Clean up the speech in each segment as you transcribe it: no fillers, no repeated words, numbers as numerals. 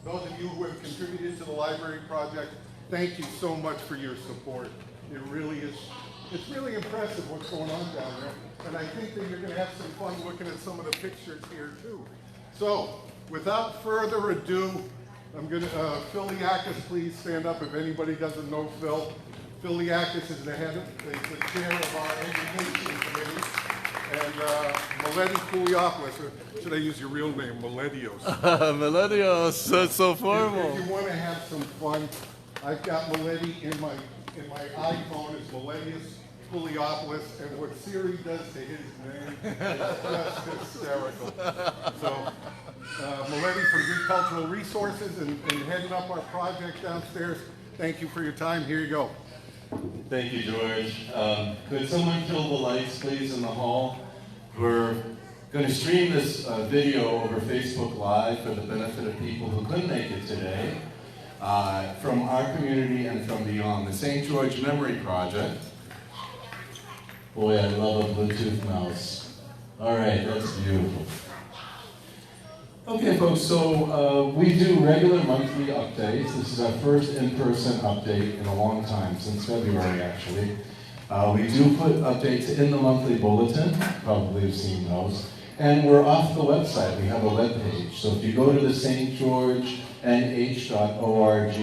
Those of you who have contributed to the library project, thank you so much for your support. It really is, it's really impressive what's going on down there. And I think that you're going to have some fun looking at some of the pictures here too. So, without further ado, I'm going to, Phil Liakis, please stand up if anybody doesn't know Phil. Phil Liakis is the chair of our education committee. And Mileti Kouliopoulos, should I use your real name, Miletios? Miletios, that's so formal. If you want to have some fun, I've got Mileti in my iPhone. It's Miletios Kouliopoulos, and what Siri does to his name is just hysterical. So, Mileti from Greek Cultural Resources and heading up our project downstairs. Thank you for your time. Here you go. Thank you, George. Could someone kill the lights, please, in the hall? We're going to stream this video over Facebook Live for the benefit of people who couldn't make it today, from our community and from beyond. The St. George Memory Project. Boy, I love a Bluetooth mouse. All right, that's beautiful. Okay, folks, so we do regular monthly updates. This is our first in-person update in a long time, since February, actually. We do put updates in the monthly bulletin, probably have seen those. And we're off the website. We have a web page. So if you go to the stgeorgenh.org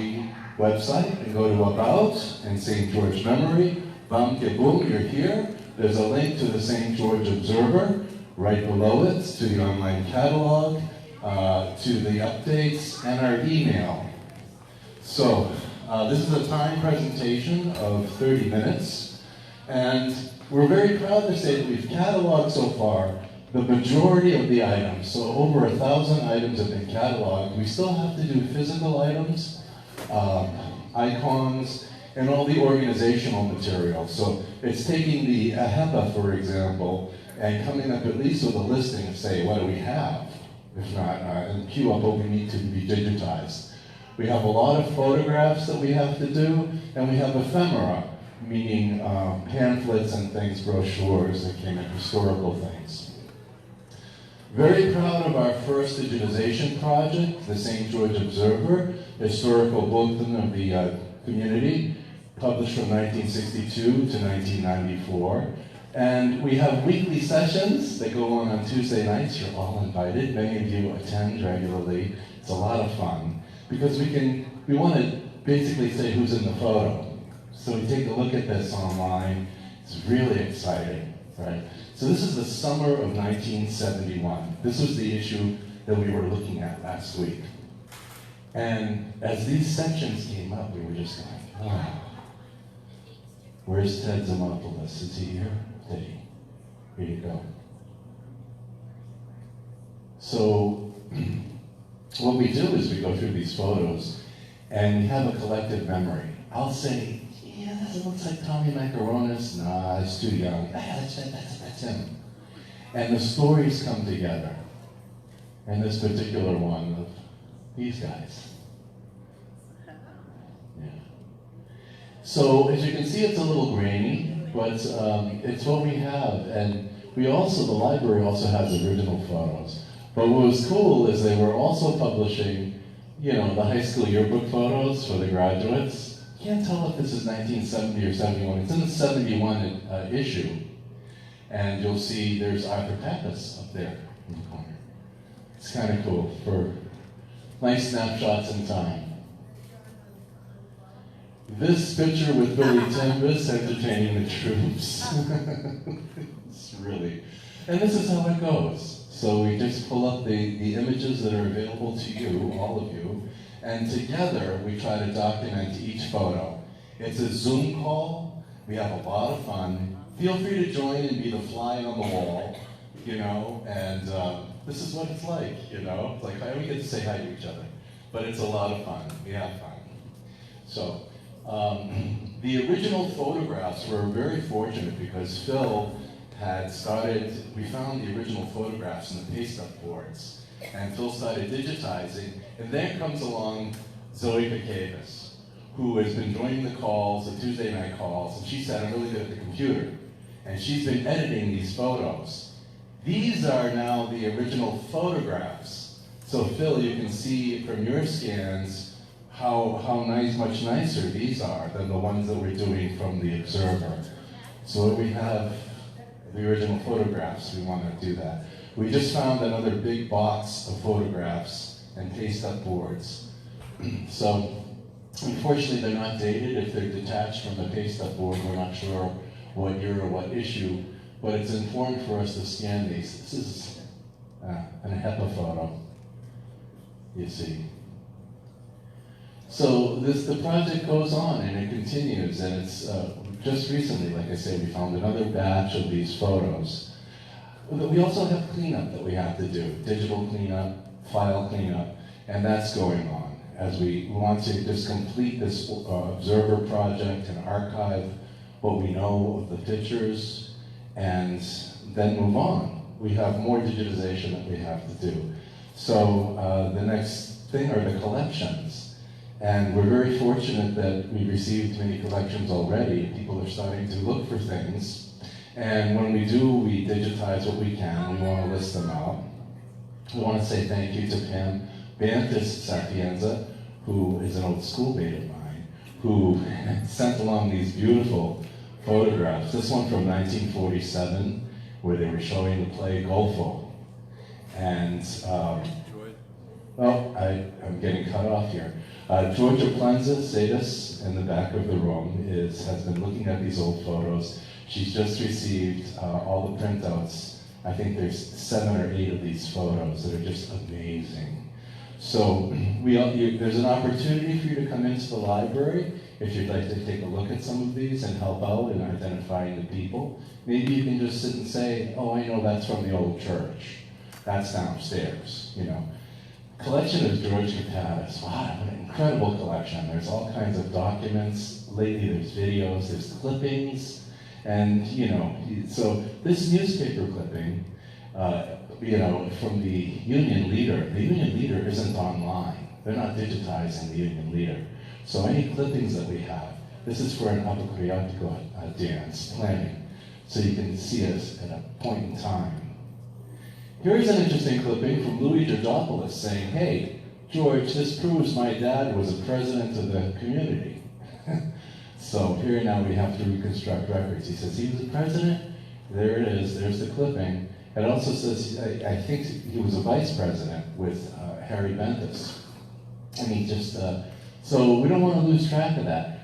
website and go to About and St. George Memory, bam, boom, you're here. There's a link to the St. George Observer right below it, to the online catalog, to the updates, and our email. So, this is a timed presentation of 30 minutes, and we're very proud to say that we've cataloged so far the majority of the items. So over 1,000 items have been cataloged. We still have to do physical items, icons, and all the organizational material. So it's taking the AHEPA, for example, and coming up at least with a listing of, say, what do we have? If not, and queue up what we need to be digitized. We have a lot of photographs that we have to do, and we have ephemera, meaning pamphlets and things, brochures that came in, historical things. Very proud of our first digitization project, the St. George Observer, historical bulletin of the community, published from 1962 to 1994. And we have weekly sessions that go on Tuesday nights. You're all invited. Many of you attend regularly. It's a lot of fun because we want to basically say who's in the photo. So we take a look at this online. It's really exciting, right? So this is the summer of 1971. This was the issue that we were looking at last week. And as these sections came up, we were just going, oh, where's Ted Zimopoulos? Is he here? Teddy, here you go. So what we do is we go through these photos and we have a collective memory. I'll say, yeah, that looks like Tommy Macaronis. Nah, it's too young. Ah, that's him. And the stories come together. And this particular one of these guys. Yeah. So as you can see, it's a little grainy. But it's what we have, and we also, the library also has original photos. But what was cool is they were also publishing, you know, the high school yearbook photos for the graduates. Can't tell if this is 1970 or 71. It's in the 71 issue. And you'll see there's Arthur Pappas up there in the corner. It's kind of cool for nice snapshots in time. This picture with Billy Timbus entertaining the troops. It's really, and this is how it goes. So we just pull up the images that are available to you, all of you, and together we try to document each photo. It's a Zoom call. We have a lot of fun. Feel free to join and be the fly on the wall, you know, and this is what it's like, you know. It's like we get to say hi to each other, but it's a lot of fun. We have fun. So. The original photographs were very fortunate because Phil had started, we found the original photographs in the paste-up boards, and Phil started digitizing, and then comes along Zoe Picavis, who has been joining the calls, the Tuesday night calls, and she said, I'm really good at the computer. And she's been editing these photos. These are now the original photographs. So Phil, you can see from your scans how nice, much nicer these are than the ones that we're doing from the Observer. So we have the original photographs, we want to do that. We just found another big box of photographs and paste-up boards. So unfortunately, they're not dated. If they're detached from the paste-up board, we're not sure what year or what issue, but it's important for us to scan these. This is an HEPA photo, you see. So the project goes on and it continues, and it's just recently, like I said, we found another batch of these photos. We also have cleanup that we have to do, digital cleanup, file cleanup, and that's going on as we want to just complete this Observer project and archive what we know of the pictures and then move on. We have more digitization that we have to do. So the next thing are the collections. And we're very fortunate that we received many collections already. People are starting to look for things. And when we do, we digitize what we can. We want to list them out. We want to say thank you to Pam Bantis Sapienza, who is an old schoolmate of mine, who sent along these beautiful photographs. This one from 1947, where they were showing the play Golfo. And, I'm getting cut off here. Georgia Planza Zetas in the back of the room has been looking at these old photos. She's just received all the printouts. I think there's 7 or 8 of these photos that are just amazing. So there's an opportunity for you to come into the library if you'd like to take a look at some of these and help out in identifying the people. Maybe you can just sit and say, oh, I know that's from the old church. That's downstairs, you know. Collection of George Capatis. Wow, what an incredible collection. There's all kinds of documents. Lately there's videos, there's clippings, and so this newspaper clipping, from the Union Leader isn't online. They're not digitizing the Union Leader. So any clippings that we have, this is for an Apocryptico dance planning, so you can see us at a point in time. Here's an interesting clipping from Louis Georgopoulos saying, hey, George, this proves my dad was a president of the community. So here now we have to reconstruct records. He says he was a president. There it is. There's the clipping. It also says, I think he was a vice president with Harry Bentis. And he just, so we don't want to lose track of that.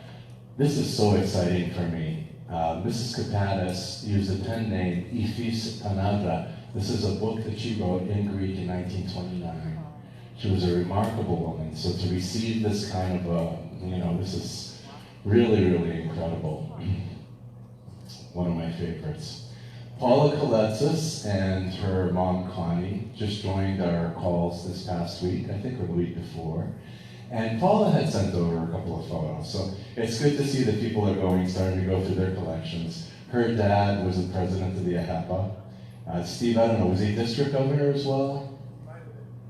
This is so exciting for me. Mrs. Capatis used the pen name Iphis Panadra. This is a book that she wrote in Greek in 1929. She was a remarkable woman. So to receive this kind of this is really, really incredible. One of my favorites. Paula Kaletsis and her mom, Connie, just joined our calls this past week, I think, or the week before. And Paula had sent over a couple of photos. So it's good to see that people are starting to go through their collections. Her dad was the president of the AHEPA. Steve, I don't know, was he district governor as well?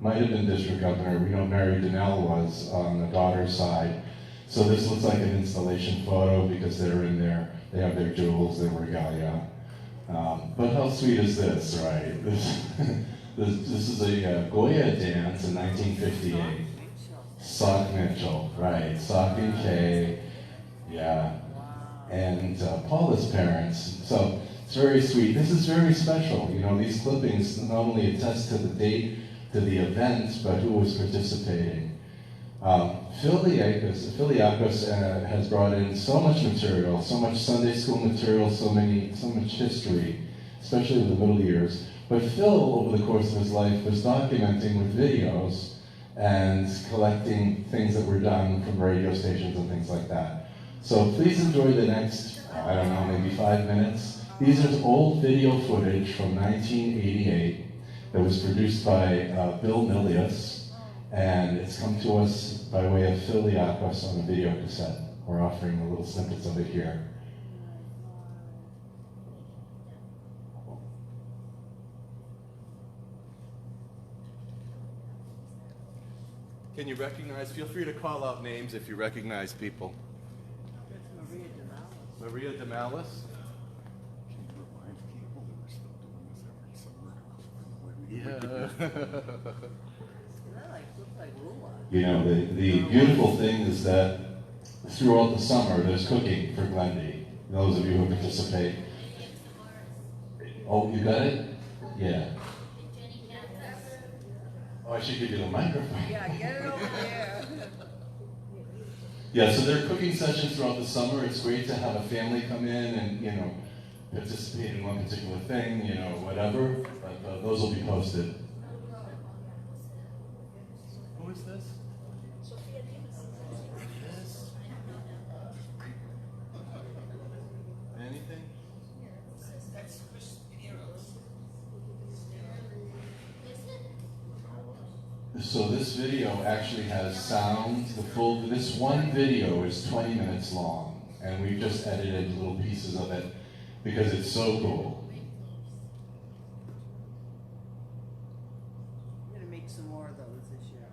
Might have been district governor. We know Mary Donnell was on the daughter's side. So this looks like an installation photo because they're in there, they have their jewels, their regalia. But how sweet is this, right? This is a Goya dance in 1958. Sock Mitchell, right, Sock and Kay, yeah. And Paula's parents, so it's very sweet. This is very special. These clippings not only attest to the date, to the event, but who was participating. Philiakos has brought in so much material, so much Sunday school material, so much history, especially in the middle years. But Phil, over the course of his life, was documenting with videos and collecting things that were done from radio stations and things like that. So please enjoy the next, I don't know, maybe 5 minutes. These are old video footage from 1988 that was produced by Bill Milius, and it's come to us by way of Philiakos on a video cassette. We're offering little snippets of it here. Can you recognize? Feel free to call out names if you recognize people. That's Maria Maria Damalis. Damalis? Can you remind people that we're still doing this every summer? Yeah. You know, the beautiful thing is that throughout the summer, there's cooking for Glendy. Those of you who participate. Oh, you got it? Yeah. Oh, I should give you the microphone. Yeah, get it over there. Yeah, so there are cooking sessions throughout the summer. It's great to have a family come in and, you know, participate in one particular thing, you know, whatever. But those will be posted. Who is this? Anything? So this video actually has sound. This one video is 20 minutes long, and we've just edited little pieces of it because it's so cool. I'm gonna make some more of those this year.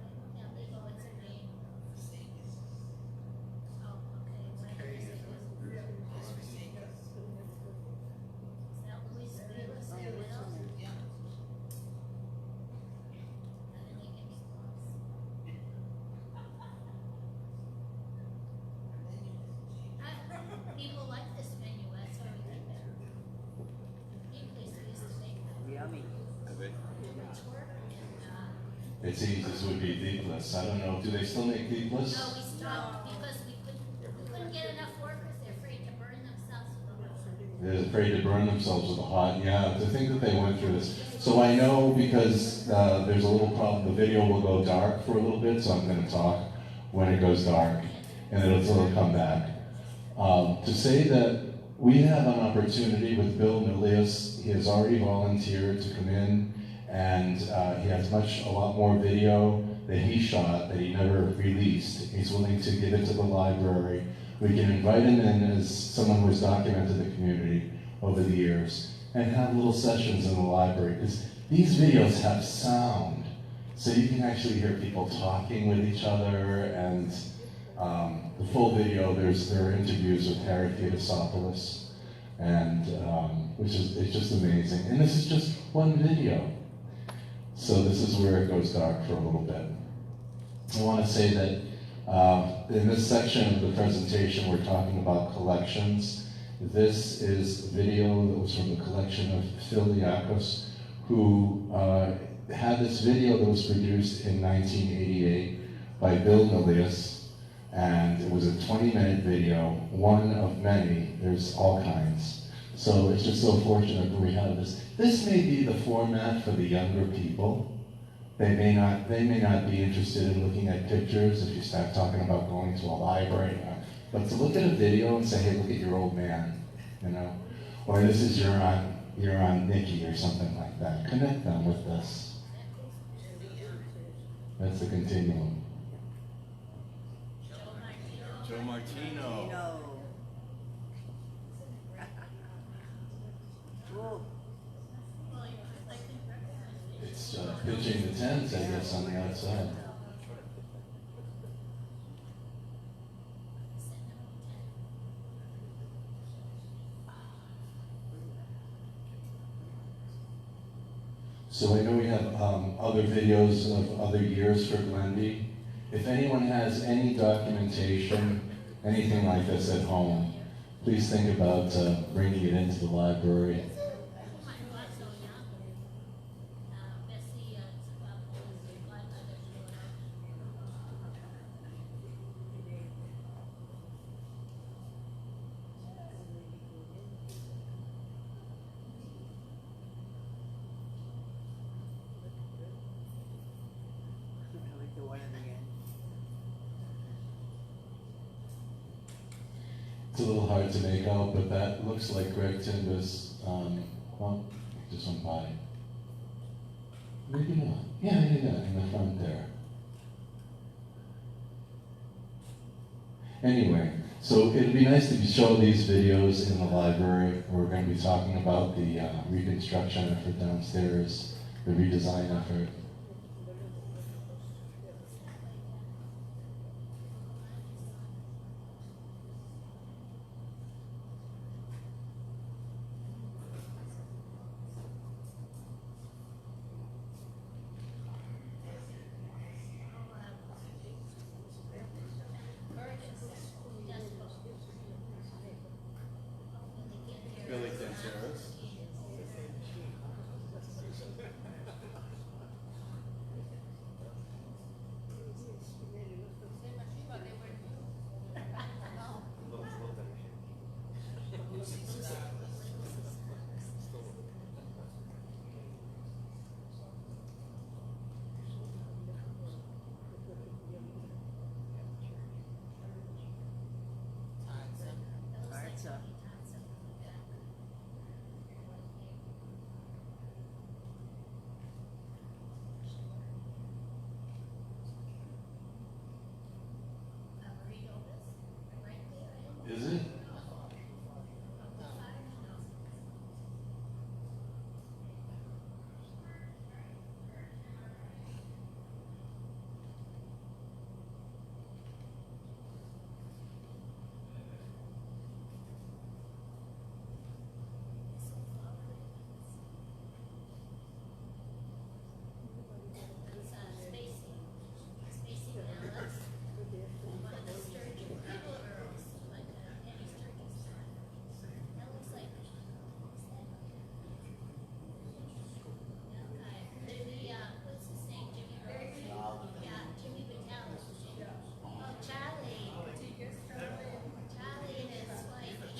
People like this menu, that's why we did that. Increase used to make that. Yummy. Much work and, It's easy. This would be Deepless. I don't know. Do they still make Deepless? no, we stopped because we couldn't get enough workers, they're afraid to burn themselves with the hot. They're afraid to burn themselves with the hot. Yeah, to think that they went through this. So I know because there's a little problem. The video will go dark for a little bit, so I'm going to talk when it goes dark, and it'll come back. To say that we have an opportunity with Bill Milius. He has already volunteered to come in, and he has a lot more video that he shot that he never released. He's willing to give it to the library. We can invite him in as someone who has documented the community over the years and have little sessions in the library, because these videos have sound. So you can actually hear people talking with each other, and the full video, there are interviews with Harry Theodosopoulos, and it's just amazing. And this is just one video. So this is where it goes dark for a little bit. I want to say that in this section of the presentation, we're talking about collections. This is video that was from the collection of Phil Diakos, who had this video that was produced in 1988 by Bill Milius. And it was a 20-minute video, one of many. There's all kinds. So it's just so fortunate that we have this. This may be the format for the younger people. They may not be interested in looking at pictures if you start talking about going to a library. But to look at a video and say, hey, look at your old man, you know? Or this is your Aunt Nikki or something like that. Connect them with this. That's the continuum. Joe Martino. No. Whoa. It's pitching the tents, I guess, on the outside. So I know we have other videos of other years for Glendy. If anyone has any documentation, anything like this at home, please think about bringing it into the library. I like the one at the end. It's a little hard to make out, but that looks like Greg Tinder's, well, just went by. Maybe not. Yeah, in the front there. Anyway, so it'd be nice to show these videos in the library. We're going to be talking about the reconstruction effort downstairs, the redesign effort.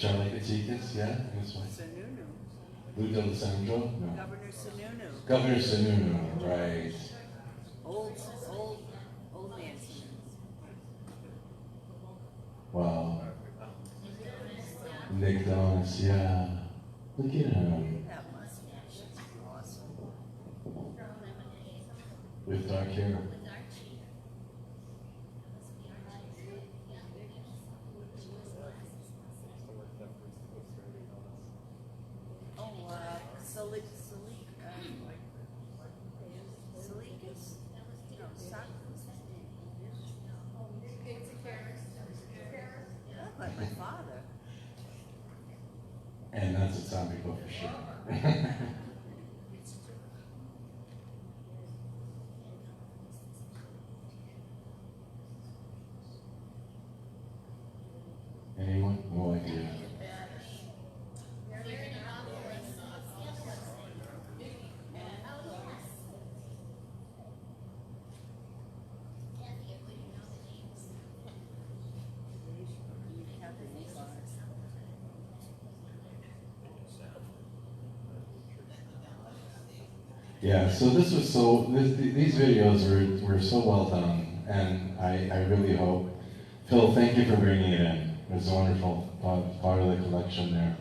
Charlie Katsikas, yeah, this one. Sununu, Ludo Alessandro? No. Governor Sununu, Governor Sununu, right. old man Sununu. Wow. Nick Donis, yeah. Look at him. That mustache is awesome. With dark hair. Oh, Salikas? No, Look like my father. And that's a zombie book for sure. Anyone? No idea. Yeah, so these videos were so well done, and I really hope, Phil, thank you for bringing it in. It was a wonderful part of the collection there.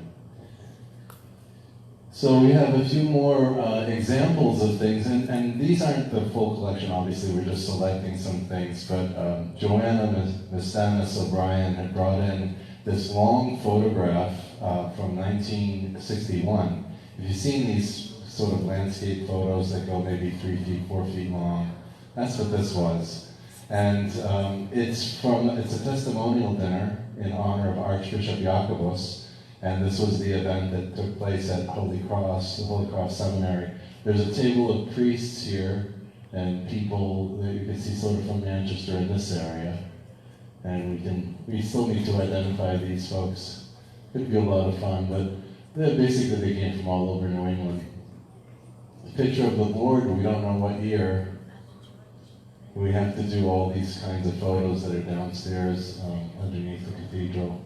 So we have a few more examples of things, and these aren't the full collection, obviously, we're just selecting some things, but Joanna Mistanis O'Brien had brought in this long photograph from 1961. If you've seen these sort of landscape photos that go maybe 3 feet, 4 feet long, that's what this was. And it's a testimonial dinner in honor of Archbishop Jacobus, and this was the event that took place at the Holy Cross Seminary. There's a table of priests here, and people that you can see sort of from Manchester in this area. And we still need to identify these folks. It'd be a lot of fun, but basically they came from all over New England. The picture of the Lord, we don't know what year. We have to do all these kinds of photos that are downstairs underneath the cathedral.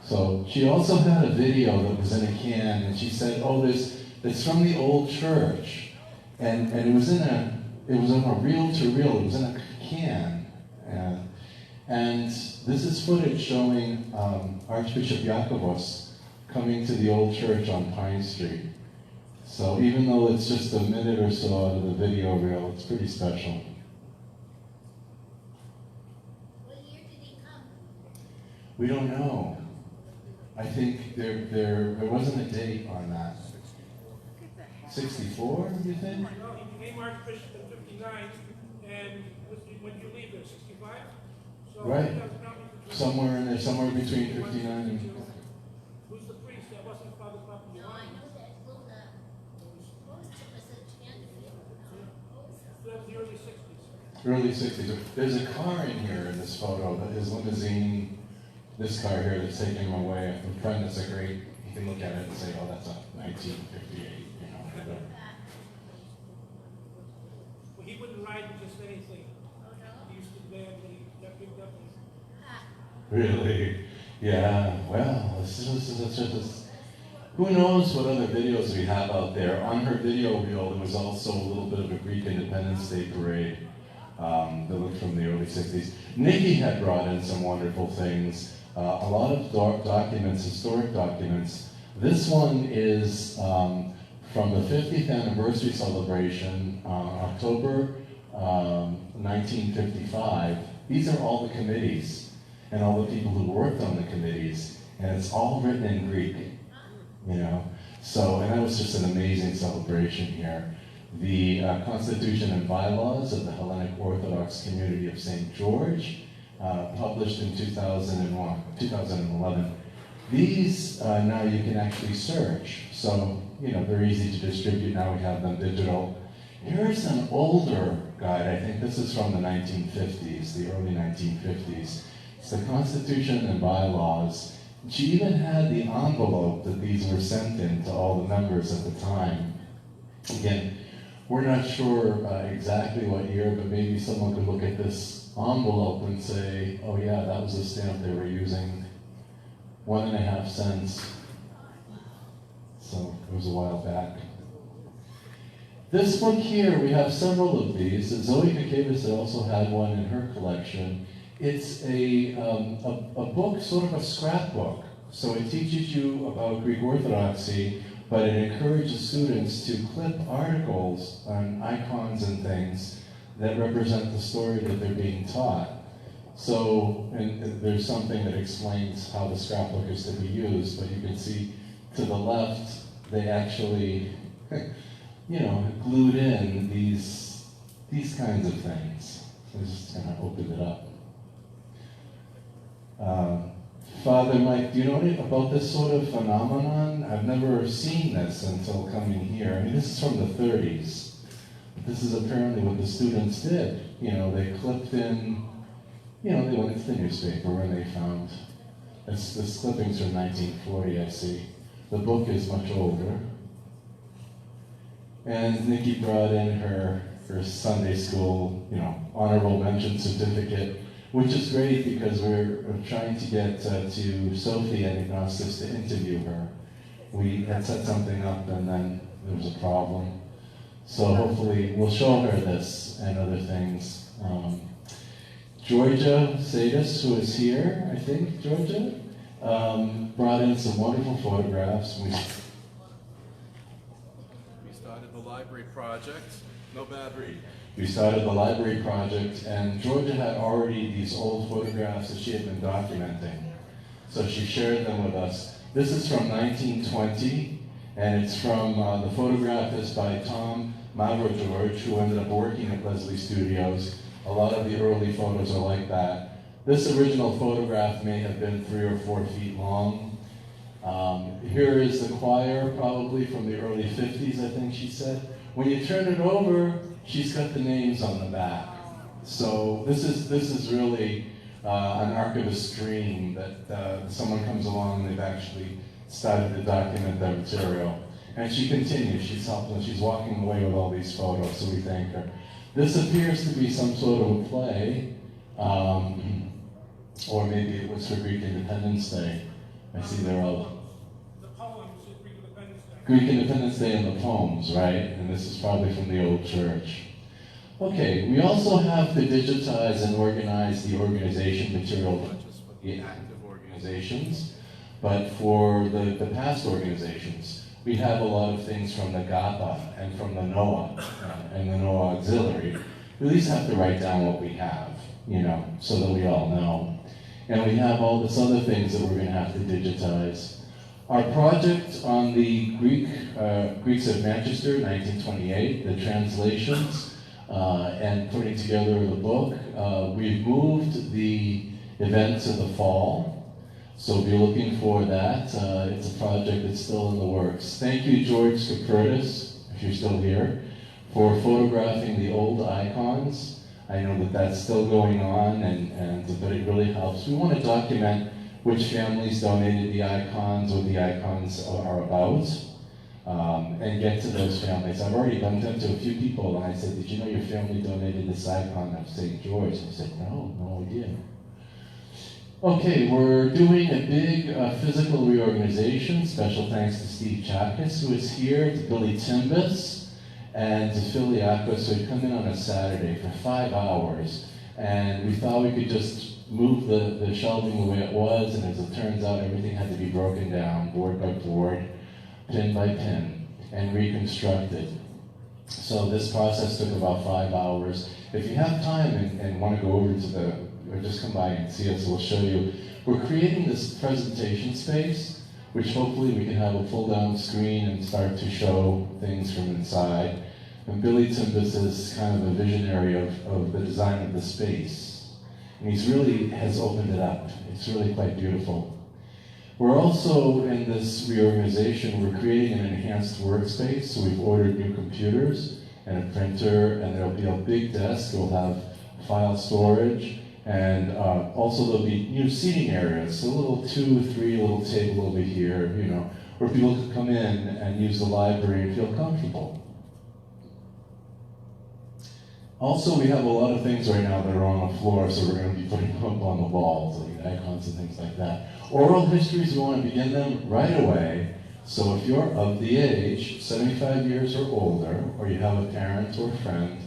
So she also had a video that was in a can, and she said, "Oh, it's from the old church," and it was in a reel-to-reel. It was in a can, and this is footage showing Archbishop Jacobus coming to the old church on Pine Street. So even though it's just a minute or so out of the video reel, it's pretty special. What year did he come? We don't know. I think there wasn't a date on that. 64, do you think? No, he became Archbishop in 59, and when did you leave there, 65? So Right. that was probably between- Somewhere in there, somewhere between 59 and... Who's the priest? That wasn't Father Papa. No, I know that. Well, what was it? Canterbury? What was it? That was the early 60s. early 60s. There's a car in here in this photo, his limousine, this car here that's taking him away. A friend that's a great, you can look at it and say, oh, that's a 1958, you know. Well, he wouldn't ride in just anything. Oh, no? He used to dance, and he got picked up. Ah, Really? Yeah, well, who knows what other videos we have out there. On her video reel, there was also a little bit of a Greek Independence Day parade that looked from the early 60s. Nikki had brought in some wonderful things, a lot of documents, historic documents. This one is from the 50th anniversary celebration, October 1955. These are all the committees and all the people who worked on the committees, and it's all written in Greek, you know. So, and that was just an amazing celebration here. The Constitution and Bylaws of the Hellenic Orthodox Community of St. George, published in 2011. These now you can actually search, so you know they're easy to distribute. Now we have them digital. Here's an older guide. I think this is from the 1950s, the early 1950s. It's the Constitution and Bylaws. She even had the envelope that these were sent in to all the members at the time. Again, we're not sure exactly what year, but maybe someone could look at this envelope and say, oh yeah, that was the stamp they were using 1.5 cents. So it was a while back. This book here, we have several of these. Zoe Kakavas also had one in her collection. It's a book, sort of a scrapbook. So it teaches you about Greek Orthodoxy, but it encourages students to clip articles on icons and things that represent the story that they're being taught. So, and there's something that explains how the scrapbook is to be used, but you can see to the left, they actually, glued in these kinds of things. So I'm just gonna open it up. Father Mike, do you know anything about this sort of phenomenon? I've never seen this until coming here. I mean, this is from the 30s. This is apparently what the students did. They clipped in, they went into the newspaper and they found, this clipping's from 1940, I see. The book is much older. And Nikki brought in her Sunday school, honorable mention certificate, which is great because we're trying to get to Sophie and Ignatius to interview her. We had set something up and then there was a problem. So hopefully we'll show her this and other things. Georgia Sadis, who is here, I think, Georgia, brought in some wonderful photographs. We started the library project. No bad read. We started the library project, and Georgia had already these old photographs that she had been documenting. So she shared them with us. This is from 1920, and it's from, the photograph is by Tom George, who ended up working at Leslie Studios. A lot of the early photos are like that. This original photograph may have been 3 or 4 feet long. Here is the choir, probably from the early 50s, I think she said. When you turn it over, she's got the names on the back. So this is really an archivist's dream that someone comes along and they've actually started to document that material. And she continues, she's helping, she's walking away with all these photos, so we thank her. This appears to be some sort of a play, or maybe it was for Greek Independence Day. I see they're all The poems of Greek Independence Day. Greek Independence Day and the poems, right? And this is probably from the old church. Okay, we also have to digitize and organize the organization material, not just for the active organizations, but for the past organizations. We have a lot of things from the GAPA and from the NOAA and the NOAA Auxiliary. We at least have to write down what we have, so that we all know. And we have all this other things that we're going to have to digitize. Our project on the Greeks of Manchester, 1928, the translations, and putting together the book, we've moved the event to the fall. So be looking for that. It's a project that's still in the works. Thank you, George Skapertis, if you're still here, for photographing the old icons. I know that that's still going on, but it really helps. We want to document which families donated the icons, what the icons are about, and get to those families. I've already bumped into a few people, and I said, "Did you know your family donated this icon of St. George?" I said, "No idea." Okay, we're doing a big physical reorganization. Special thanks to Steve Chakis, who is here, to Billy Timbus, and to Filiakos, who had come in on a Saturday for 5 hours. And we thought we could just move the shelving the way it was, and as it turns out, everything had to be broken down, board by board, pin by pin, and reconstructed. So this process took about 5 hours. If you have time and want to go over to or just come by and see us, we'll show you. We're creating this presentation space, which hopefully we can have a pull-down screen and start to show things from inside. And Billy Timbus is kind of a visionary of the design of the space. And he's really has opened it up. It's really quite beautiful. We're also, in this reorganization, we're creating an enhanced workspace. So we've ordered new computers and a printer, and there'll be a big desk. We'll have file storage. And also there'll be new seating areas, so a little 2 or 3 little table over here, where people can come in and use the library and feel comfortable. Also, we have a lot of things right now that are on the floor, so we're going to be putting them up on the walls, like icons and things like that. Oral histories, we want to begin them right away. So if you're of the age, 75 years or older, or you have a parent or a friend,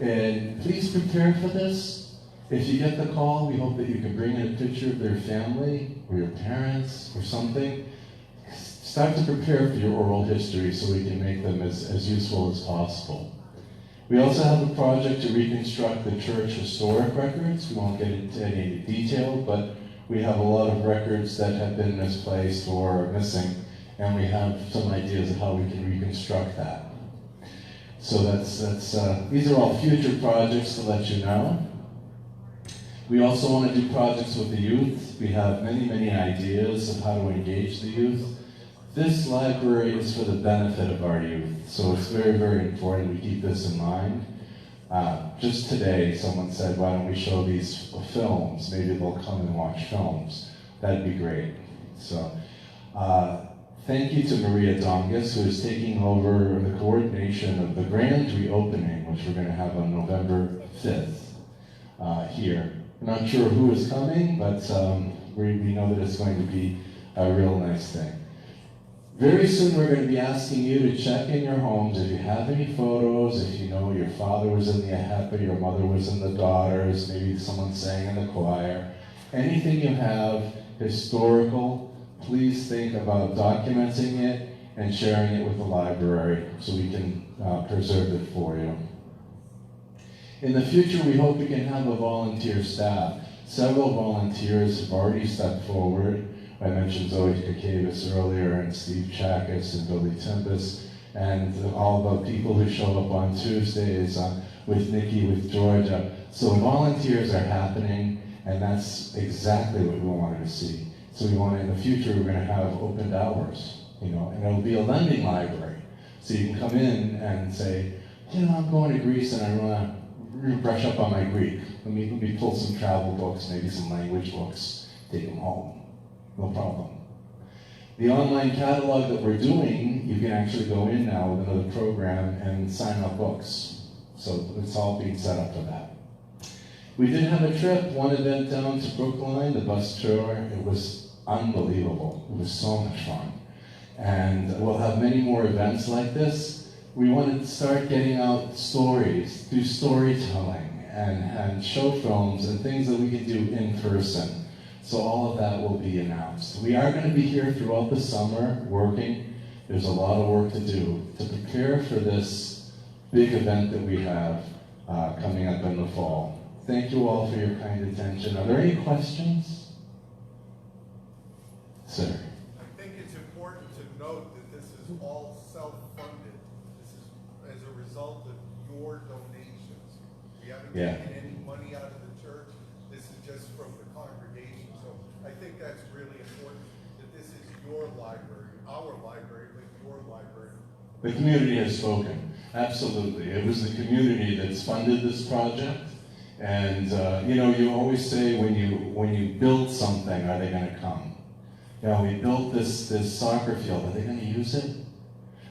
and please prepare for this. If you get the call, we hope that you can bring in a picture of their family, or your parents, or something. Start to prepare for your oral history so we can make them as useful as possible. We also have a project to reconstruct the church historic records. We won't get into any detail, but we have a lot of records that have been misplaced or missing, and we have some ideas of how we can reconstruct that. So these are all future projects to let you know. We also want to do projects with the youth. We have many, many ideas of how to engage the youth. This library is for the benefit of our youth, so it's very, very important we keep this in mind. Just today, someone said, why don't we show these films? Maybe they'll come and watch films. That'd be great. So, thank you to Maria Dongas, who is taking over the coordination of the grand reopening, which we're going to have on November 5th here. We're not sure who is coming, but we know that it's going to be a real nice thing. Very soon we're going to be asking you to check in your homes if you have any photos, if you know your father was in the AHEPA, your mother was in the Daughters, maybe someone sang in the choir. Anything you have historical, please think about documenting it and sharing it with the library so we can preserve it for you. In the future, we hope we can have a volunteer staff. Several volunteers have already stepped forward. I mentioned Zoe Kakavas earlier, and Steve Chakis and Billy Tempest, and all the people who show up on Tuesdays with Nikki, with Georgia. So volunteers are happening, and that's exactly what we wanted to see. So we want, in the future, we're going to have opened hours, and it'll be a lending library. So you can come in and say, I'm going to Greece and I want to brush up on my Greek. Let me pull some travel books, maybe some language books, take them home. No problem. The online catalog that we're doing, you can actually go in now with another program and sign up books. So it's all being set up for that. We did have a trip, one event down to Brookline, the bus tour. It was unbelievable. It was so much fun. And we'll have many more events like this. We wanted to start getting out stories, do storytelling, and show films and things that we can do in person. So all of that will be announced. We are going to be here throughout the summer working. There's a lot of work to do to prepare for this big event that we have coming up in the fall. Thank you all for your kind attention. Are there any questions? Sir. I think it's important to note that this is all self-funded. This is as a result of your donations. We haven't taken any money out of the church. This is just from the congregation. So I think that's really important, that this is your library, our library, but your library. The community has spoken. Absolutely. It was the community that's funded this project. And you always say when you build something, are they going to come? We built this soccer field. Are they going to use it?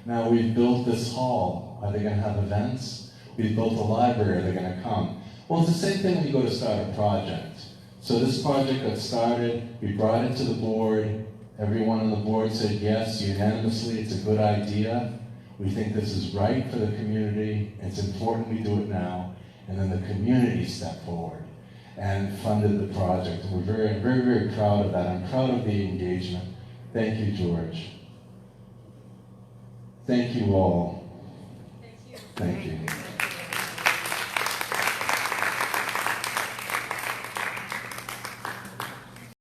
Now we've built this hall. Are they going to have events? We've built a library. Are they going to come? Well, it's the same thing when you go to start a project. So this project got started. We brought it to the board. Everyone on the board said yes, unanimously. It's a good idea. We think this is right for the community. It's important we do it now. And then the community stepped forward and funded the project. And we're very, very, very proud of that. I'm proud of the engagement. Thank you, George. Thank you all. Thank you. Thank you.